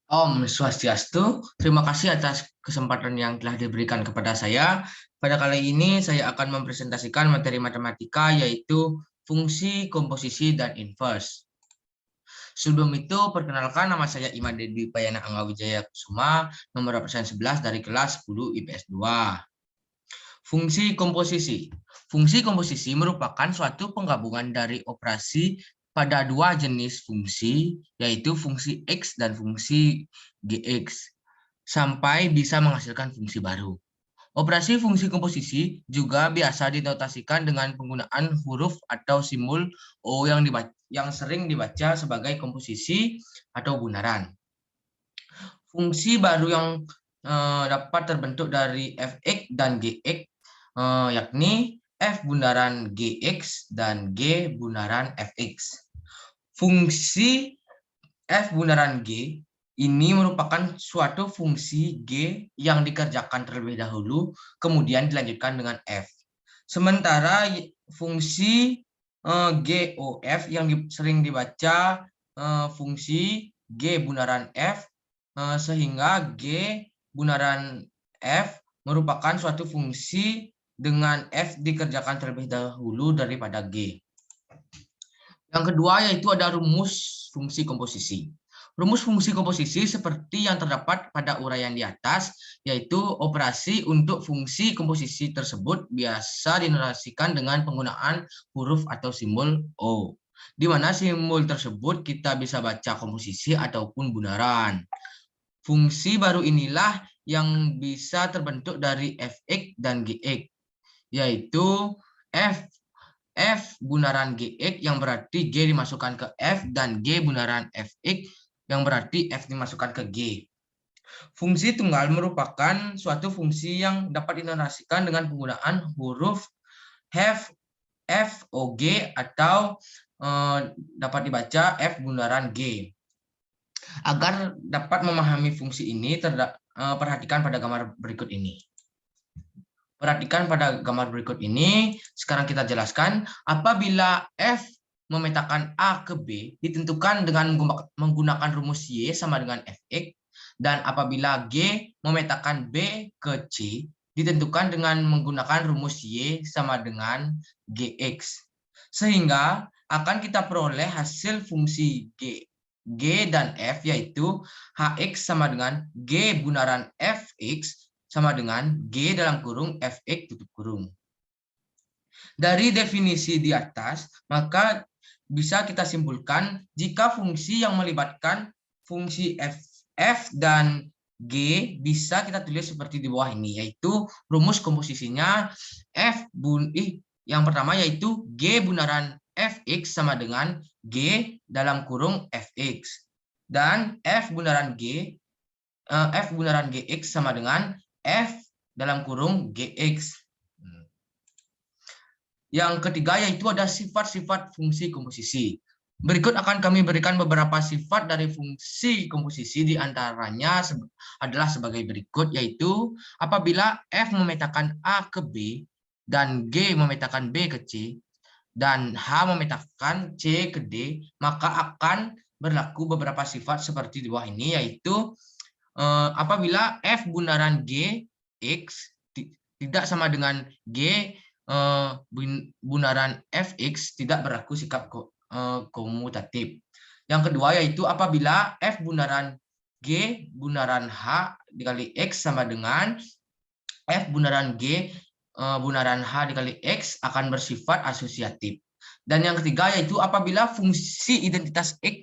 Om Swastiastu, terima kasih atas kesempatan yang telah diberikan kepada saya. Pada kali ini saya akan mempresentasikan materi matematika yaitu fungsi, komposisi, dan inverse. Sebelum itu, perkenalkan nama saya Iman Dedi Payana Anggawijaya Kusuma, nomor absen 11 dari kelas 10 IPS 2. Fungsi komposisi. Fungsi komposisi merupakan suatu penggabungan dari operasi pada dua jenis fungsi, yaitu fungsi X dan fungsi Gx, sampai bisa menghasilkan fungsi baru. Operasi fungsi komposisi juga biasa dinotasikan dengan penggunaan huruf atau simbol O yang sering dibaca sebagai komposisi atau bundaran. Fungsi baru yang dapat terbentuk dari Fx dan Gx, yakni F bundaran Gx dan G bundaran Fx. Fungsi F bundaran G ini merupakan suatu fungsi G yang dikerjakan terlebih dahulu, kemudian dilanjutkan dengan F. Sementara fungsi GOF yang sering dibaca fungsi G bundaran F, sehingga G bundaran F merupakan suatu fungsi dengan F dikerjakan terlebih dahulu daripada G. Yang kedua yaitu ada rumus fungsi komposisi. Rumus fungsi komposisi seperti yang terdapat pada uraian di atas, yaitu operasi untuk fungsi komposisi tersebut biasa dinotasikan dengan penggunaan huruf atau simbol O, di mana simbol tersebut kita bisa baca komposisi ataupun bundaran. Fungsi baru inilah yang bisa terbentuk dari Fx dan Gx, yaitu F bundaran Gx yang berarti G dimasukkan ke F, dan G bundaran Fx yang berarti F dimasukkan ke G. Fungsi tunggal merupakan suatu fungsi yang dapat dinotasikan dengan penggunaan huruf F, O, G atau dapat dibaca F bundaran G. Agar dapat memahami fungsi ini, perhatikan pada gambar berikut ini. Perhatikan pada gambar berikut ini. Sekarang kita jelaskan. Apabila F memetakan A ke B ditentukan dengan menggunakan rumus Y sama dengan Fx. Dan apabila G memetakan B ke C ditentukan dengan menggunakan rumus Y sama dengan Gx. Sehingga akan kita peroleh hasil fungsi G dan F, yaitu Hx sama dengan G bundaran Fx sama dengan G dalam kurung Fx tutup kurung. Dari definisi di atas, maka bisa kita simpulkan jika fungsi yang melibatkan fungsi F dan G bisa kita tulis seperti di bawah ini, yaitu rumus komposisinya yang pertama yaitu G bundaran Fx sama dengan G dalam kurung Fx, dan F bundaran Gx sama dengan F dalam kurung Gx. Yang ketiga yaitu ada sifat-sifat fungsi komposisi. Berikut akan kami berikan beberapa sifat dari fungsi komposisi, diantaranya adalah sebagai berikut, yaitu apabila F memetakan A ke B dan G memetakan B ke C dan H memetakan C ke D, maka akan berlaku beberapa sifat seperti di bawah ini, yaitu apabila F bundaran G X tidak sama dengan G bundaran Fx, tidak berlaku sikap komutatif. Yang kedua yaitu apabila F bundaran G bundaran H dikali X sama dengan F bundaran G bundaran H dikali X akan bersifat asosiatif. Dan yang ketiga yaitu apabila fungsi identitas X,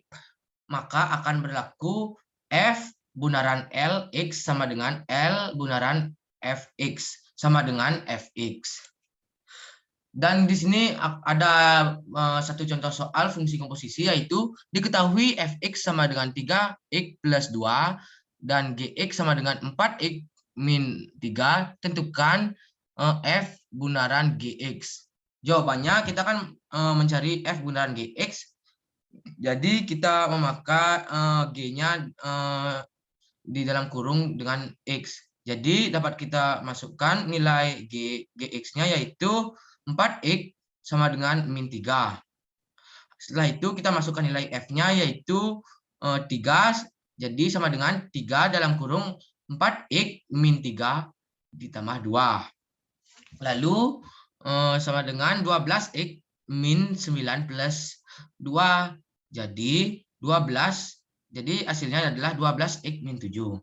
maka akan berlaku F bundaran L X sama dengan L bundaran Fx sama dengan Fx. Dan di sini ada satu contoh soal fungsi komposisi, yaitu diketahui Fx sama dengan 3x plus 2 dan Gx sama dengan 4x min 3, tentukan F bundaran Gx. Jawabannya kita kan mencari F bundaran Gx, jadi kita memakai G-nya di dalam kurung dengan X. Jadi dapat kita masukkan nilai Gx-nya yaitu 4x sama dengan min 3. Setelah itu kita masukkan nilai F-nya yaitu 3 Jadi sama dengan 3 dalam kurung 4x min 3 ditambah 2. Lalu sama dengan 12x min 9 plus 2. Jadi 12. Jadi hasilnya adalah 12x min 7.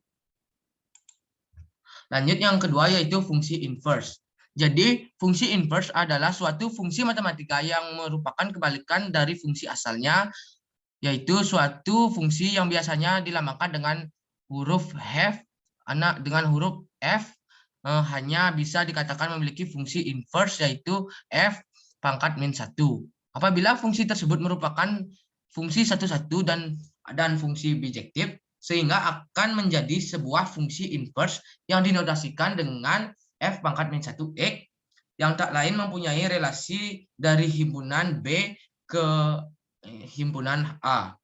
Lanjut yang kedua yaitu fungsi inverse. Jadi fungsi inverse adalah suatu fungsi matematika yang merupakan kebalikan dari fungsi asalnya, yaitu suatu fungsi yang biasanya dilambangkan dengan huruf F. Dengan huruf F hanya bisa dikatakan memiliki fungsi inverse, yaitu F pangkat min 1. Apabila fungsi tersebut merupakan fungsi satu-satu dan fungsi bijektif, sehingga akan menjadi sebuah fungsi inverse yang dinotasikan dengan F pangkat min 1x yang tak lain mempunyai relasi dari himpunan B ke himpunan A.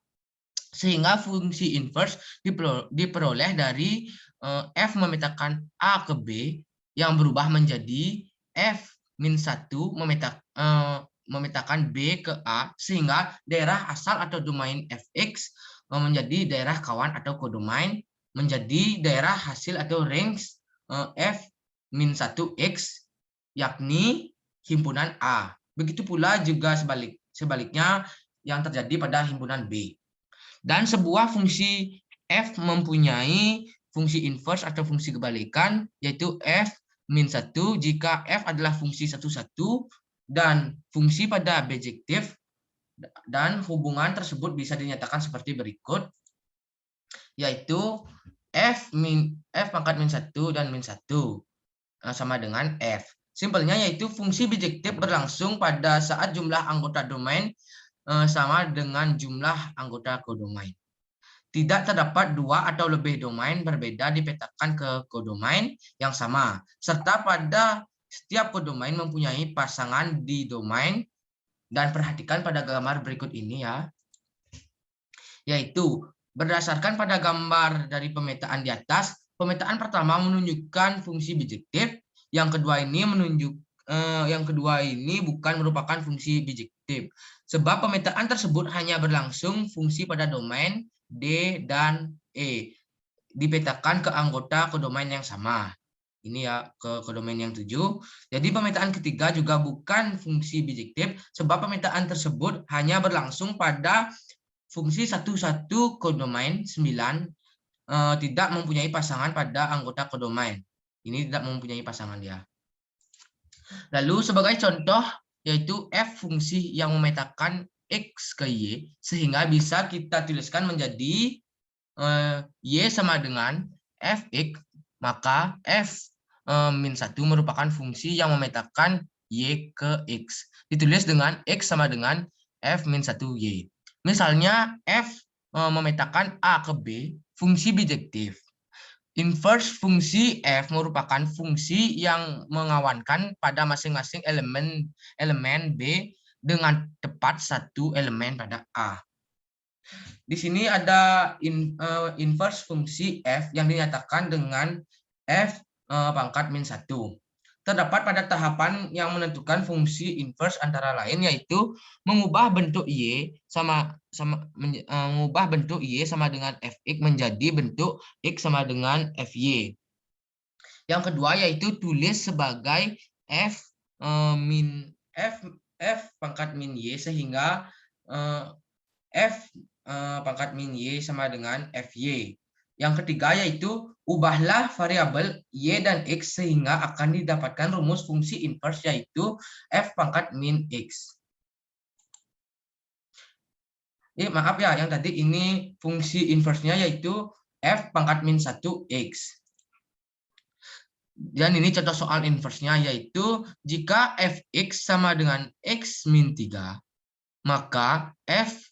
Sehingga fungsi inverse diperoleh dari F memetakan A ke B yang berubah menjadi F min 1 memetakan B ke A, sehingga daerah asal atau domain Fx menjadi daerah kawan atau kodomain, menjadi daerah hasil atau range F min 1x, yakni himpunan A. Begitu pula juga sebaliknya yang terjadi pada himpunan B. Dan sebuah fungsi F mempunyai fungsi inverse atau fungsi kebalikan, yaitu F min 1 jika F adalah fungsi satu-satu dan fungsi pada bijektif, dan hubungan tersebut bisa dinyatakan seperti berikut, yaitu F pangkat min 1 dan min 1 sama dengan F. Simpelnya yaitu fungsi bijektif berlangsung pada saat jumlah anggota domain sama dengan jumlah anggota kodomain. Tidak terdapat dua atau lebih domain berbeda dipetakan ke kodomain yang sama, serta pada setiap kodomain mempunyai pasangan di domain. Dan perhatikan pada gambar berikut ini ya, yaitu berdasarkan pada gambar dari pemetaan di atas, pemetaan pertama menunjukkan fungsi bijektif, yang kedua ini bukan merupakan fungsi bijektif, sebab pemetaan tersebut hanya berlangsung fungsi pada domain D dan E dipetakan ke anggota kodomain yang sama. Ini ya ke kodomain yang 7. Jadi pemetaan ketiga juga bukan fungsi bijektif, sebab pemetaan tersebut hanya berlangsung pada fungsi satu-satu kodomain 9 tidak mempunyai pasangan pada anggota kodomain. Ini tidak mempunyai pasangan ya. Lalu sebagai contoh yaitu F fungsi yang memetakan X ke Y, sehingga bisa kita tuliskan menjadi Y sama dengan Fx, maka F min 1 merupakan fungsi yang memetakan Y ke X. Ditulis dengan X sama dengan F min 1Y. Misalnya F memetakan A ke B, fungsi bijektif. Inverse fungsi F merupakan fungsi yang mengawankan pada masing-masing elemen B dengan tepat satu elemen pada A. Di sini ada inverse fungsi F yang dinyatakan dengan F pangkat min 1. Terdapat pada tahapan yang menentukan fungsi inverse antara lain yaitu mengubah bentuk Y mengubah bentuk Y sama dengan Fx menjadi bentuk X sama dengan Fy. Yang kedua yaitu tulis sebagai F pangkat min Y, sehingga F pangkat min Y sama dengan Fy. Yang ketiga yaitu ubahlah variabel Y dan X sehingga akan didapatkan rumus fungsi inverse yaitu F pangkat min X. Maaf ya, yang tadi ini fungsi inverse-nya yaitu F pangkat min 1X. Dan ini contoh soal inverse-nya yaitu jika Fx sama dengan X min 3, maka F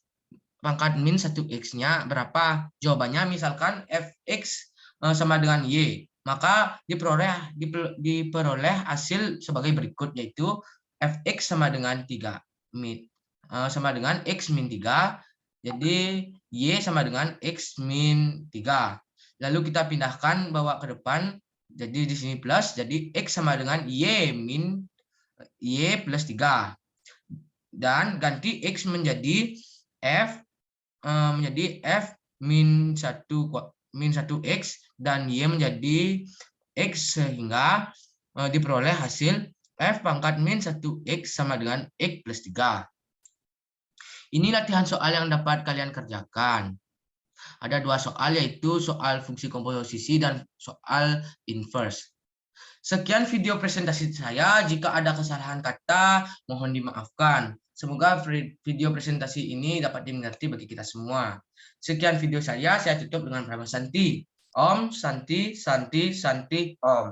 pangkat min 1x-nya berapa? Jawabannya misalkan Fx sama dengan Y, maka diperoleh hasil sebagai berikut yaitu Fx sama dengan 3 sama dengan X min 3, jadi Y sama dengan X min 3. Lalu kita pindahkan bawa ke depan, jadi di sini plus, jadi X sama dengan Y plus 3. Dan ganti X menjadi F min 1x dan Y menjadi X sehingga diperoleh hasil F pangkat min 1x sama dengan X plus 3. Ini latihan soal yang dapat kalian kerjakan. Ada 2 soal, yaitu soal fungsi komposisi dan soal inverse. Sekian video presentasi saya. Jika ada kesalahan kata, mohon dimaafkan. Semoga video presentasi ini dapat dimengerti bagi kita semua. Sekian video saya tutup dengan Prama Santi. Om, Santi, Santi, Santi, Om.